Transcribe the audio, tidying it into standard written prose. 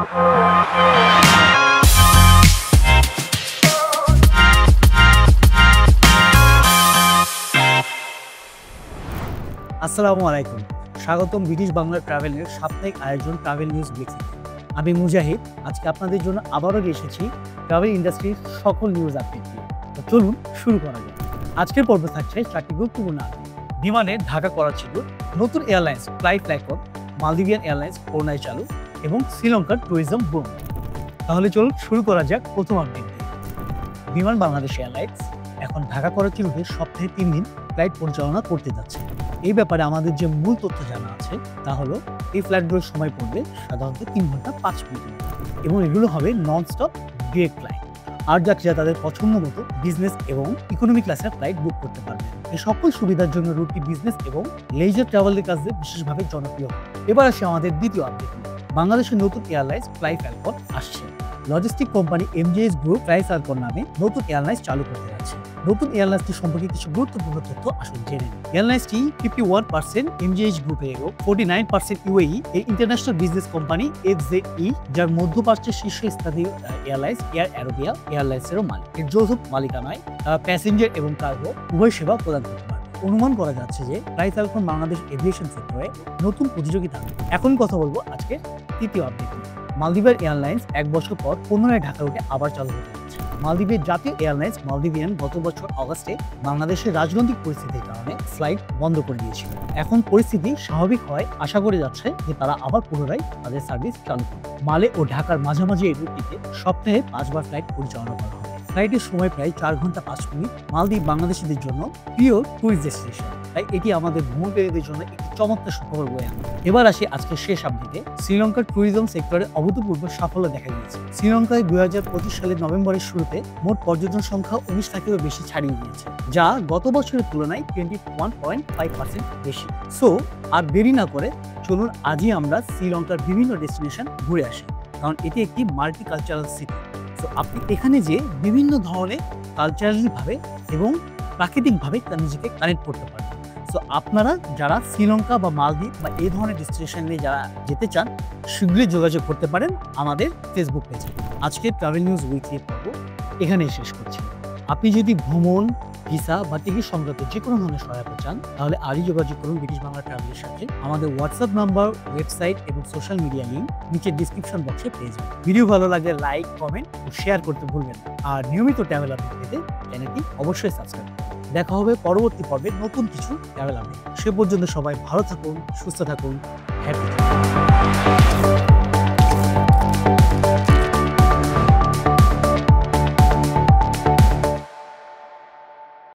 আসসালামু আলাইকুম, স্বাগতম ব্রিটিশ বাংলা ট্রাভেলের সাপ্তাহিক আয়োজন ট্রাভেল নিউজ ব্লিটজ। আমি মুজাহিদ। আজকে আপনাদের জন্য আবারও এসেছি ট্রাভেল ইন্ডাস্ট্রির সকল নিউজ আপডেট নিয়ে। তো চলুন শুরু করা যাক। আজকের পর্ব থাকছে 4টি গুরুত্বপূর্ণ আপডেট। বিমানে ঢাকা করাচি রুট, নতুন এয়ারলাইন্স ফ্লাইট অন, মালদ্বীপিয়ান এয়ারলাইন্স খুলনায় চালু এবং শ্রীলঙ্কার ট্যুরিজম বুম। তাহলে চলুন শুরু করা যাক প্রথম আপডেট দিয়ে। বিমান বাংলাদেশ এয়ারলাইন্স এখন ঢাকা করাচি রুটে সপ্তাহে 3 দিন ফ্লাইট পরিচালনা করতে যাচ্ছে। এই ব্যাপারে আমাদের যে মূল তথ্য জানা আছে তা হলো এই ফ্লাইটগুলোর সময় পড়বে সাধারণত 3 ঘন্টা 5 মিনিট এবং এগুলো হবে নন স্টপ ডিরেক্ট ফ্লাইট। আর যাত্রীরা তাদের পছন্দ মতো বিজনেস এবং ইকোনমি ক্লাসের ফ্লাইট বুক করতে পারবে। এই সকল সুবিধার জন্য রুটটি বিজনেস এবং লেজার ট্রাভেলের কাছে বিশেষভাবে জনপ্রিয়। এবার আসে আমাদের দ্বিতীয় আপডেট। বাংলাদেশের নতুন এয়ারলাইন্স ফ্লাই ফ্যালকন আসছে। Logistic company MJS group Fly Falcon নামে নতুন এয়ারলাইন্স চালু করতে যাচ্ছে। নতুন এয়ারলাইন্সটি সম্পর্কে কিছু গুরুত্বপূর্ণ তথ্য আসুন জেনে নিন। এয়ারলাইন্সটি 51% এমজেএস গ্রুপের এবং 49% ইউএই এর ইন্টারন্যাশনাল বিজনেস কোম্পানি এফজেডই, যার মধ্যপ্রাচ্যের শীর্ষস্থানীয় এয়ারলাইন্স এয়ার অ্যারাবিয়া এয়ারলাইন্সেরও মালিক। এর যৌথ মালিকানায় প্যাসেঞ্জার এবং কার্গো উভয় সেবা প্রদান করতে পারে। অনুমান করা যাচ্ছে যে ফ্লাই ফ্যালকন বাংলাদেশ এভিয়েশন সেক্টরে নতুন প্রতিযোগিতা হবে। এখন কথা বলবো আজকের তৃতীয় আপডেট নিয়ে। মালদ্বীপের এয়ারলাইন্স 1 বছর পর পুনরায় ঢাকা রুটে আবার চালু হতে যাচ্ছে। মালদ্বীপের জাতীয় এয়ারলাইন্স মালদ্বীপিয়ান গত বছর অগাস্টে বাংলাদেশের রাজনৈতিক পরিস্থিতির কারণে ফ্লাইট বন্ধ করে দিয়েছিল। এখন পরিস্থিতি স্বাভাবিক হয় আশা করে যাচ্ছে যে তারা আবার পুনরায় তাদের সার্ভিস চালু করবে। মালে ও ঢাকার মাঝামাঝি এই রুটটিতে সপ্তাহে 5 বার ফ্লাইট পরিচালনা করা হবে। ফ্লাইটের সময় প্রায় 4 ঘন্টা 5 মিনিট। মালদ্বীপ বাংলাদেশিদের জন্য প্রিয় টুরিস্ট ডেস্টিনেশন, তাই এটি আমাদের ভ্রমণকারীদের জন্য একটি চমৎকার সুখবর বয়ে আনে। এবার আসি আজকের শেষ আপডেটে। শ্রীলঙ্কার ট্যুরিজম সেক্টরে অভূতপূর্ব সাফল্য দেখা গিয়েছে। শ্রীলঙ্কায় 2025 সালের নভেম্বরের শুরুতে মোট পর্যটন সংখ্যা 19 লাখেরও বেশি ছাড়িয়ে গিয়েছে, যা গত বছরের তুলনায় 21.5% বেশি। সো আর দেরি না করে চলুন আজই আমরা শ্রীলঙ্কার বিভিন্ন ডেস্টিনেশন ঘুরে আসি, কারণ এটি একটি মাল্টি কালচারাল সিটি। তো আপনি এখানে যে বিভিন্ন ধরনের কালচারালি ভাবে এবং প্রাকৃতিকভাবে তার নিজেকে কানেক্ট করতে পারেন। সো আপনারা যারা শ্রীলঙ্কা বা মালদ্বীপ বা এই ধরনের ডেস্টিনেশনে যারা যেতে চান, শীঘ্রই যোগাযোগ করতে পারেন আমাদের ফেসবুক পেজে। আজকে ট্রাভেল নিউজ উইকলি পর্ব এখানেই শেষ করছি। আপনি যদি ভ্রমণ, ভিসা বা টিকিট সংক্রান্ত যে কোনো ধরনের সহায়তা চান, তাহলে আজই যোগাযোগ করুন ব্রিটিশ বাংলা ট্রাভেলের সাথে। আমাদের হোয়াটসঅ্যাপ নাম্বার, ওয়েবসাইট এবং সোশ্যাল মিডিয়া লিঙ্ক নিচের ডিসক্রিপশন বক্সে পেয়ে যাবেন। ভিডিও ভালো লাগলে লাইক, কমেন্ট ও শেয়ার করতে ভুলবেন না। আর নিয়মিত ট্রাভেল আপডেট পেতে চ্যানেলটি অবশ্যই সাবস্ক্রাইব করুন। দেখা হবে পরবর্তী পর্বে নতুন কিছু ট্রাভেল আপডেট। সে পর্যন্ত সবাই ভালো থাকুন, সুস্থ থাকুন, হ্যাপি থাকুন।